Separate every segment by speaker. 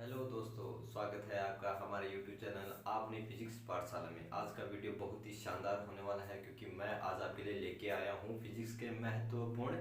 Speaker 1: Hello दोस्तों, स्वागत है आपका हमारे YouTube चैनल आपने फिजिक्स पाठशाला में। आज का वीडियो बहुत ही शानदार होने वाला है क्योंकि मैं आज आपके लिए लेके आया हूँ फिजिक्स के महत्वपूर्ण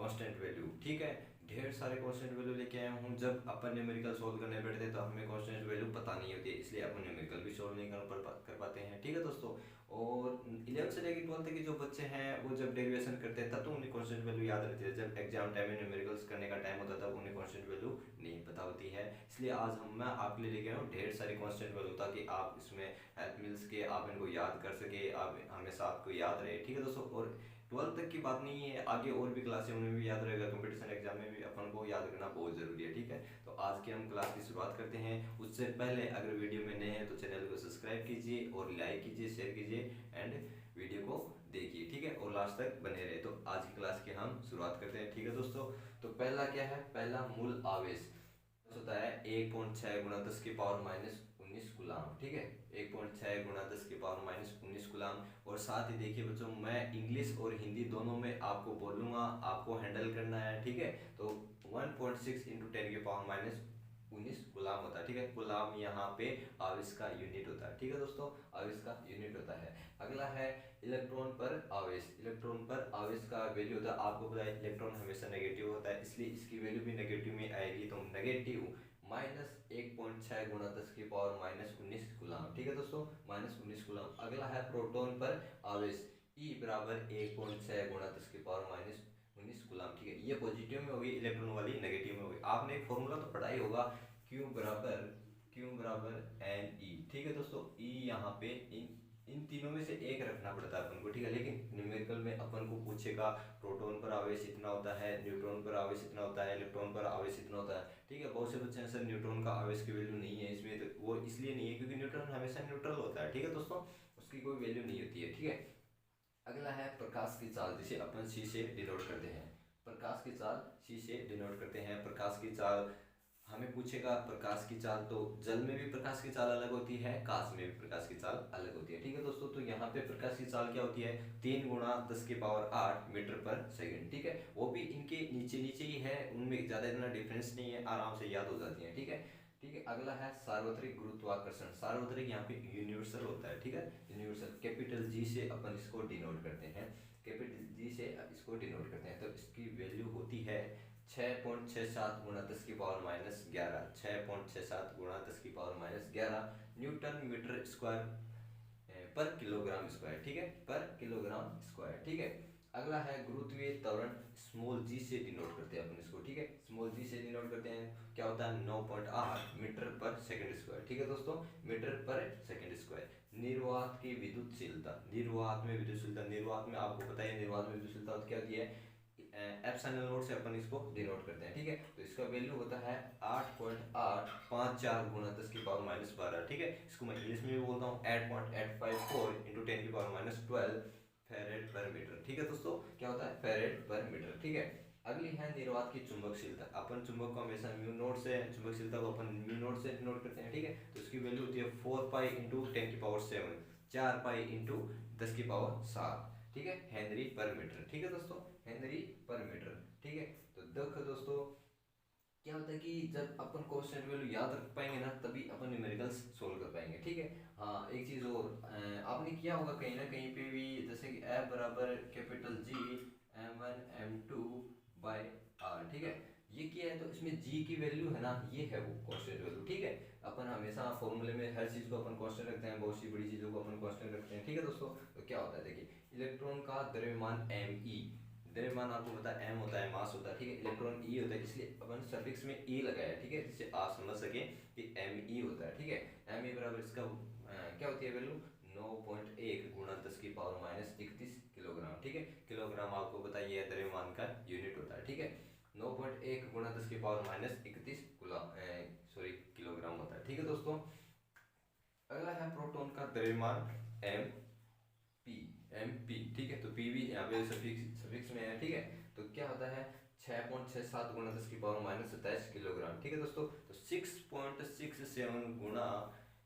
Speaker 1: कांस्टेंट वैल्यू। ठीक है, ढेर सारे कांस्टेंट वैल्यू लेके आया हूँ। जब अपन न्यूमेरिकल सोल्व करने बैठते हैं तो हमें कांस्टेंट वैल्यू पता नहीं होती है, इसलिए अपन न्यूमेरिकल भी सोल्व नहीं कर पाते हैं। ठीक है दोस्तों, और 11 से लेकर 12 तक के जो बच्चे हैं वो जब डेरिवेशन करते हैं तब तो उन्हें कांस्टेंट वैल्यू याद रहती है। जब एग्जाम टाइम में न्यूमेरिकल्स करने का टाइम होता है तब उन्हें कांस्टेंट वैल्यू नहीं पता होती है। इसलिए आज मैं आपके लिए लेके आया हूँ ढेर सारे कांस्टेंट वैल्यू, ताकि आप इसमें हेल्प मिल सके, आप इनको याद कर सके, आप हमेशा आपको याद रहे। ठीक है दोस्तों, और 12 तक की बात नहीं है, आगे और भी क्लास है उनमें भी याद रहेगा। कंपटीशन एग्जाम में भी अपन को याद करना बहुत जरूरी है। ठीक है, तो आज की हम क्लास की शुरुआत करते हैं। उससे पहले अगर वीडियो में नए हैं तो चैनल को सब्सक्राइब कीजिए और लाइक कीजिए, शेयर कीजिए एंड वीडियो को देखिए। ठीक है, और लास्ट तक बने रहे। तो आज की क्लास की हम शुरुआत करते हैं। ठीक है दोस्तों, तो पहला क्या है, पहला मूल आवेश होता है 1.6 गुणा 10 की पावर माइनस 19 गुलाम। ठीक है, 1.6 गुणा 10 की पावर माइनस 19 गुलाम। और साथ ही देखिए बच्चों, मैं इंग्लिश और हिंदी दोनों में आपको बोलूंगा, आपको हैंडल करना है। ठीक है, तो 1.6 इंटू 10 की पावर माइनस 19 गुलाम होता है। ठीक है, गुलाम यहाँ पे आवेश का यूनिट होता है। ठीक है दोस्तों, आवेश का यूनिट होता है। अगला है इलेक्ट्रॉन पर आवेश। इलेक्ट्रॉन पर आवेश का वैल्यू होता है, आपको पता है इलेक्ट्रॉन हमेशा नेगेटिव होता है, इसलिए इसकी वैल्यू भी नेगेटिव में आएगी। तो नेगेटिव माइनस 1.6 गुणा 10 की पावर माइनस 19 गुलाम। ठीक है दोस्तों, माइनस 19 गुलाम। अगला है प्रोटॉन पर आवेश। ई बराबर 1.6 गुणा 10 की पावर माइनस 19 गुलाम। ठीक है, ये पॉजिटिव में होगी, इलेक्ट्रॉन वाली नेगेटिव में होगी। आपने एक फॉर्मूला तो पढ़ा ही होगा, क्यू बराबर एन ई। ठीक है दोस्तों, ई यहाँ पे इन तीनों में से एक रखना पड़ता है अपन को। ठीक है, लेकिन न्यूमेरिकल में अपन को पूछेगा प्रोटॉन पर आवेश इतना होता है, न्यूट्रॉन पर आवेश इतना होता है, इलेक्ट्रॉन पर आवेश इतना होता है। ठीक है, बहुत से बच्चे हैं सर न्यूट्रॉन का आवेश की वैल्यू नहीं है इसमें, तो वो इसलिए नहीं है क्योंकि न्यूट्रॉन हमेशा न्यूट्रल होता है। ठीक है दोस्तों, उसकी कोई वैल्यू नहीं होती है। ठीक है, अगला है प्रकाश की चाल, जिसे अपन सी से डिनोट करते हैं। प्रकाश की चाल सी से डिनोट करते हैं। प्रकाश की चाल हमें पूछेगा, प्रकाश की चाल तो जल में भी प्रकाश की चाल अलग होती है, कांच में भी प्रकाश की चाल अलग होती है। ठीक है दोस्तों, तो यहाँ पे प्रकाश की चाल क्या होती है, 3 गुणा 10 की पावर 8 मीटर पर सेकंड। ठीक है, वो भी इनके नीचे नीचे ही है, उनमें ज्यादा इतना डिफरेंस नहीं है, आराम से याद हो जाती है। ठीक है, ठीक है, अगला है सार्वत्रिक गुरुत्वाकर्षण। सार्वत्रिक यहाँ पे यूनिवर्सल होता है। ठीक है, यूनिवर्सल कैपिटल जी से अपन इसको डिनोट करते हैं, कैपिटल जी से इसको डिनोट करते हैं। तो इसकी वैल्यू होती है 6.67 गुणा 10 की पावर माइनस 11। 6.67 गुणा 10 की power minus 11 newton metre square पर किलोग्राम स्क्वायर। ठीक है, पर किलोग्राम स्क्वायर। ठीक है, अगला है गुरुत्वीय त्वरण। स्मॉल जी से डिनोट करते हैं अपन इसको। ठीक है, स्मॉल जी से डिनोट करते हैं, क्या होता है 9.8 मीटर पर सेकंड स्क्वायर। ठीक है दोस्तों, मीटर पर सेकंड स्क्वायर। निर्वात की विद्युतशीलता। निर्वात में विद्युतशीलता, निर्वात में आपको पता है निर्वात में विद्युतशीलता क्या होती है, एप्सिलॉन नोट से अपन इसको डिनोट करते हैं। ठीक है, तो इसका वैल्यू होता है 8.854 गुणा 10 की पावर माइनस 12। ठीक है, इसको मैं इंग्लिश में भी बोलता हूँ 8.854 इंटू 10 की पावर माइनस 12 फेरेड पर मीटर। ठीक है दोस्तों, क्या होता है फेरेड पर मीटर। ठीक है, अगली है निर्वात की चुंबकशीलता। अपन चुंबक को हमेशा म्यू नोट से, चुंबकशीलता को अपन म्यू नोट से डिनोट करते हैं। ठीक है, तो इसकी वैल्यू होती है 4 पाई इंटू 10 की पावर 7, 4 पाई इंटू 10 की पावर 7। ठीक है, हेनरी पर मीटर। ठीक है दोस्तों, हेनरी पर मीटर। ठीक है, तो देखो दोस्तों क्या होता है कि जब अपन कांस्टेंट वैल्यू याद रख पाएंगे ना तभी अपन न्यूमेरिकल्स सोल्व कर पाएंगे। ठीक है, हाँ एक चीज और, आपने किया होगा कहीं ना कहीं पे भी, जैसे कि F बराबर capital G M1 M2 bye R। ठीक है, ये किया है तो इसमें G की वैल्यू है ना, ये है वो कांस्टेंट वैल्यू। ठीक है, अपन हमेशा फॉर्मूले में हर चीज को अपन कांस्टेंट रखते हैं, बहुत सी बड़ी चीजों को अपन कांस्टेंट रखते हैं। ठीक है दोस्तों, तो क्या होता है देखिए, इलेक्ट्रॉन का द्रव्यमान Me, द्रव्यमान आपको पता है m होता है, मास होता है। ठीक है, इलेक्ट्रॉन E होता है, इसलिए अपन सफिक्स में E लगाया है। ठीक है, जिससे आप समझ सके कि Me होता है। ठीक है, Me बराबर इसका क्या होती है वैल्यू, 9.1 गुणा 10 की पावर माइनस 31 किलोग्राम। ठीक है, किलोग्राम आपको बताइए द्रव्यमान का यूनिट होता है। ठीक है, 9.1 गुणा 10 की पावर माइनस 31 किलोग्राम होता है। ठीक है दोस्तों, अगला है प्रोटॉन का द्रव्यमान एम पी। ठीक है, तो पी भी यहाँ पे सफिक्स में है। ठीक है, तो क्या होता है 6.67 गुणा 10 की पावर माइनस 27 किलोग्राम। ठीक है दोस्तों, तो 6.67 गुणा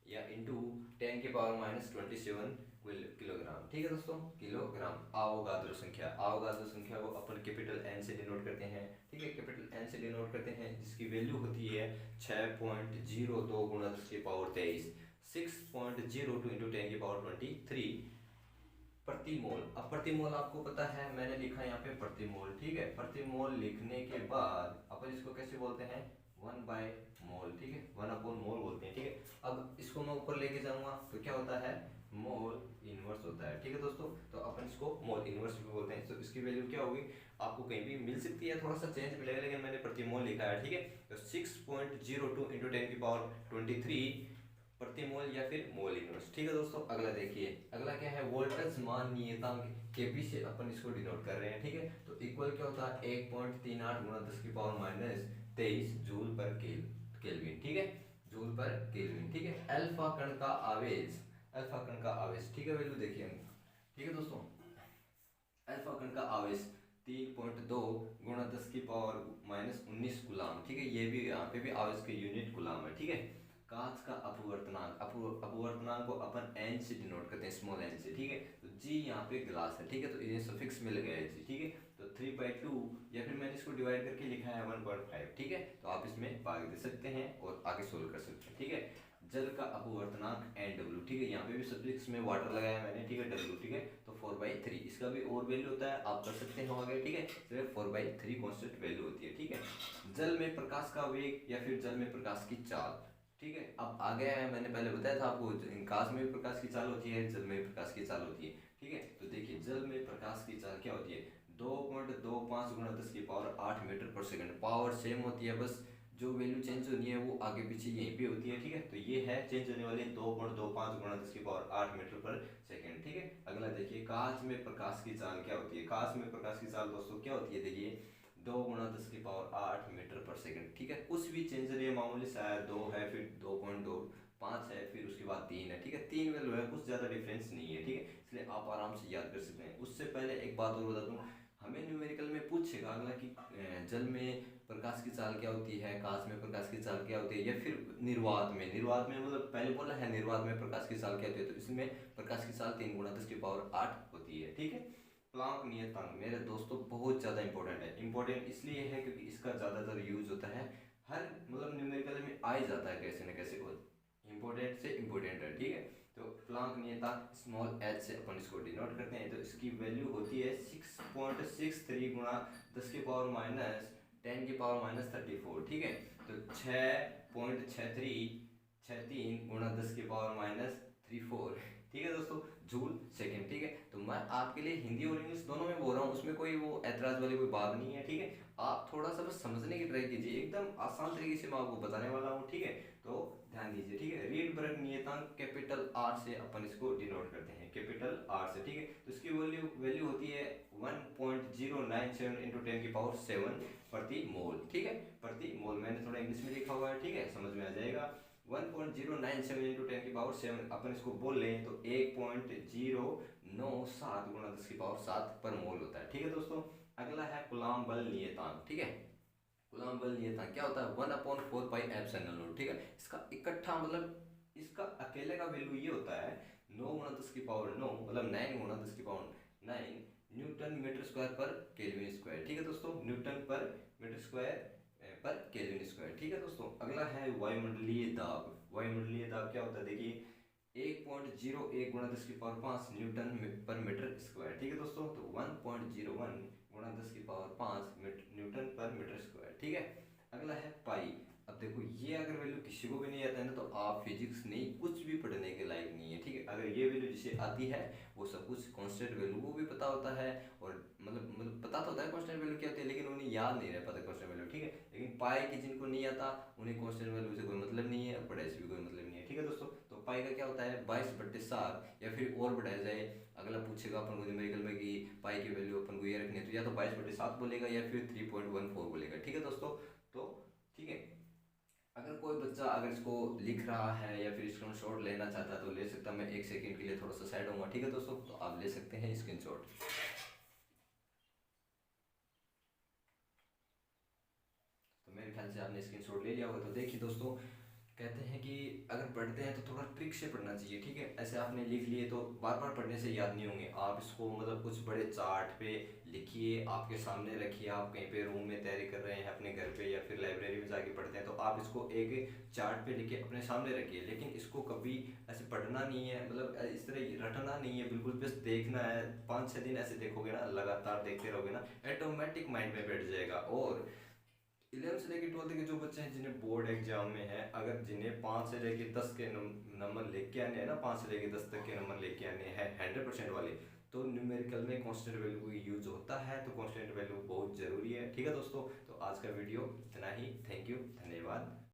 Speaker 1: या इंटू 10 की पावर माइनस 27 किलोग्राम। ठीक है दोस्तों, किलोग्राम। अवोगाद्रो संख्या, अवोगाद्रो संख्या को अपन कैपिटल एन से डिनोट करते हैं। ठीक है, कैपिटल एन से डिनोट करते हैं, जिसकी वैल्यू होती है 6.02 गुणा 10⁻23, 6.02 इंटू 10⁻23 प्रति मोल। अब प्रति मोल आपको पता है, मैंने लिखा यहाँ पे प्रति मोल। ठीक है, प्रति मोल लिखने के बाद अपन इसको कैसे बोलते हैं, 1/मोल। ठीक है, 1/मोल बोलते हैं। ठीक है, अब इसको मैं ऊपर लेके जाऊंगा तो क्या होता है, मोल इनवर्स होता है। ठीक है दोस्तों, तो अपन इसको मोल इनवर्स भी बोलते हैं। तो इसकी वैल्यू क्या होगी, आपको कहीं भी मिल सकती है, थोड़ा सा चेंज मिलेगा, लेकिन मैंने प्रति मोल लिखा है। ठीक है, तो 6.02 इंटू 10⁻23 प्रति मोल या फिर मोल इनवर्स। ठीक है दोस्तों, अगला देखिए, अगला क्या है, वोल्टेज मान नियतांक केपी से अपन इसको डिनोट कर रहे हैं। ठीक है, तो इक्वल क्या होता है, 1.38 गुणा 10⁻23 जूल पर केल्विन। ठीक है, जूल पर केल्विन। ठीक है, अल्फा कण का आवेश, अल्फा कण का आवेश। ठीक है, वैल्यू देखिए। ठीक है दोस्तों, अल्फा कण का आवेश 3.2 गुणा 10⁻19 गुलाम। ठीक है, ये भी यहाँ पे भी आवेश के यूनिट गुलाम है। ठीक है, कांच का अपवर्तनांक, अपवर्तनांक को अपन एन से डिनोट करते हैं, स्मॉल एन से। ठीक है, तो जी यहाँ पे ग्लास है। ठीक है, तो ये सफिक्स मिल गया है जी। ठीक है, तो 3/2 या फिर मैंने इसको डिवाइड करके लिखा है 1/5। ठीक है, तो आप इसमें भाग दे सकते हैं और आगे सोल्व कर सकते हैं। ठीक है, जल का अपवर्तनांक NW। ठीक है, यहाँ पे भी सब्जेक्ट्स में वाटर लगाया मैंने। ठीक है, W। ठीक है, तो 4/3, इसका भी और वैल्यू होता है, आप कर सकते हो आगे। ठीक है, सिर्फ 4/3 कॉन्स्टेंट वैल्यू होती है। ठीक है, जल में प्रकाश का वेग या फिर जल में प्रकाश की चाल। ठीक है, अब आ गया है, मैंने पहले बताया था आपको, कांच में भी प्रकाश की चाल होती है, जल में भी प्रकाश की चाल होती है। ठीक है, तो देखिए, जल में प्रकाश की चाल क्या होती है, 2.25 गुणा 10⁸ मीटर पर सेकंड। पावर सेम होती है, बस जो वैल्यू चेंज होनी है वो आगे पीछे यहीं पे होती है। ठीक है, तो ये है चेंज होने वाली 2.25 गुणा 10⁸ मीटर पर सेकंड। ठीक है, अगला देखिए, कांच में प्रकाश की चाल क्या होती है, कांच में प्रकाश की चाल दोस्तों क्या होती है, देखिए 2 गुणा 10⁸ मीटर पर सेकंड। ठीक है, कुछ भी चेंज नहीं है, मामूली सा है, 2 है, फिर 2.25 है, फिर उसके बाद 3 है। ठीक है, 3 वैल्यू है, कुछ ज़्यादा डिफरेंस नहीं है। ठीक है, इसलिए आप आराम से याद कर सकते हैं। उससे पहले एक बात और बता दूँ, हमें न्यूमेरिकल में पूछेगा अगला कि जल में प्रकाश की चाल क्या होती है, कांच में प्रकाश की चाल क्या होती है, या फिर निर्वात में, निर्वात में मतलब पहले बोला है निर्वात में प्रकाश की चाल क्या होती है, तो इसमें प्रकाश की चाल 3 गुणा 10⁸ होती है। ठीक है, प्लांक नियतांक मेरे दोस्तों बहुत ज़्यादा इंपॉर्टेंट है। इंपॉर्टेंट इसलिए है क्योंकि इसका ज़्यादातर यूज होता है, हर मतलब न्यूमेरिकल में आ ही जाता है कैसे न कैसे, इंपॉर्टेंट से इंपॉर्टेंट है। ठीक है, तो प्लांक नियतांक स्मॉल h से अपन इसको डिनोट करते हैं, तो इसकी वैल्यू होती है 6.63 गुणा 10⁻10⁻34। ठीक है, तो 6.63 गुणा 10⁻34। ठीक है दोस्तों, जूल सेकेंड। ठीक है, तो मैं आपके लिए हिंदी और इंग्लिश दोनों में बोल रहा हूँ, उसमें कोई वो ऐतराज वाली कोई बात नहीं है। ठीक है, आप थोड़ा सा बस समझने की ट्राई कीजिए, एकदम आसान तरीके से मैं आपको बताने वाला हूँ। ठीक है, तो ध्यान दीजिए। ठीक है, रीडबर्ग नियतांक कैपिटल R से अपन इसको डिनोट करते हैं, कैपिटल R से। ठीक है, तो इसकी वैल्यू होती है 1.097 इंटू 10⁻7 प्रति मोल। ठीक है, प्रति मोल, मैंने थोड़ा इंग्लिश में लिखा हुआ है। ठीक है, समझ में आ जाएगा। 1.097 इंटू 10⁻7 अपन इसको बोल लें तो 1.097 गुणा 10⁻7 पर मोल होता है। ठीक है दोस्तों, अगला है कूलाम बल नियतांक। ठीक है, कूलाम बल नियतांक क्या होता है, 1/4πε0। ठीक है, इसका इकट्ठा मतलब इसका अकेले का वैल्यू ये होता है 9 गुणा 10⁻9 मतलब 9 गुणा 10⁻9 न्यूटन मीटर स्क्वायर पर केल्विन स्क्वायर। ठीक है दोस्तों, न्यूटन पर मीटर स्क्वायर पर केल्विन स्क्वायर। ठीक है दोस्तों, अगला है वायुमंडलीय दाब। वायुमंडलीय दाब क्या होता है, देखिए 1.01 गुणा 10⁵ न्यूटन पर मीटर स्क्वायर। ठीक है दोस्तों, तो 1.01 गुणा 10⁵ न्यूटन पर मीटर स्क्वायर। ठीक है, अगला है पाई। अब देखो, ये अगर वैल्यू किसी को भी नहीं आता है ना, तो आप फिजिक्स नहीं, कुछ भी पढ़ने के लायक नहीं है। ठीक है, अगर ये वैल्यू जिसे आती है वो सब कुछ कांस्टेंट वैल्यू वो भी पता होता है, और मतलब पता तो होता है कांस्टेंट वैल्यू क्या होती है, लेकिन उन्हें याद नहीं रह पाता कांस्टेंट वैल्यू। ठीक है, लेकिन पाई की जिनको नहीं आता उन्हें कांस्टेंट वैल्यू से कोई मतलब नहीं है, पढ़ाई से भी कोई मतलब नहीं है। ठीक है दोस्तों, तो पाई का क्या होता है 22/7, या फिर और बढ़ाया जाए, अगला पूछेगा अपन को न्यूमेरिकल में कि पाई की वैल्यू अपन को ये रखनी है, तो या तो 22/7 बोलेगा या फिर 3.14 बोलेगा। ठीक है दोस्तों, तो ठीक है, अगर कोई बच्चा अगर इसको लिख रहा है या फिर स्क्रीनशॉट लेना चाहता है तो ले सकता है। मैं 1 सेकंड के लिए थोड़ा सा साइड होऊंगा। ठीक है दोस्तों, तो आप ले सकते हैं स्क्रीनशॉट। तो मेरे ख्याल से आपने स्क्रीनशॉट ले लिया होगा। तो देखिए दोस्तों, कहते हैं कि अगर पढ़ते हैं तो थोड़ा ट्रिक से पढ़ना चाहिए, ठीक है। ऐसे आपने लिख लिए तो बार बार पढ़ने से याद नहीं होंगे। आप इसको मतलब कुछ बड़े चार्ट पे लिखिए, आपके सामने रखिए। आप कहीं पे रूम में तैयारी कर रहे हैं अपने घर पे या फिर लाइब्रेरी में जाके पढ़ते हैं तो आप इसको एक चार्ट पे लिख के अपने सामने रखिए। लेकिन इसको कभी ऐसे पढ़ना नहीं है, मतलब इस तरह रटना नहीं है, बिल्कुल बस देखना है। 5-6 दिन ऐसे देखोगे ना, लगातार देखते रहोगे ना, ऑटोमेटिक माइंड में बैठ जाएगा। और 11 से लेकर 12 के जो बच्चे हैं जिन्हें बोर्ड एग्जाम में है, अगर जिन्हें 5 से लेकर 10 के नंबर लेके आने हैं ना, 5 से लेकर 10 तक के नंबर लेके आने हैं 100% वाले, तो न्यूमेरिकल में कांस्टेंट वैल्यू यूज होता है। तो कांस्टेंट वैल्यू बहुत ज़रूरी है, ठीक है दोस्तों। तो आज का वीडियो इतना ही। थैंक यू, धन्यवाद।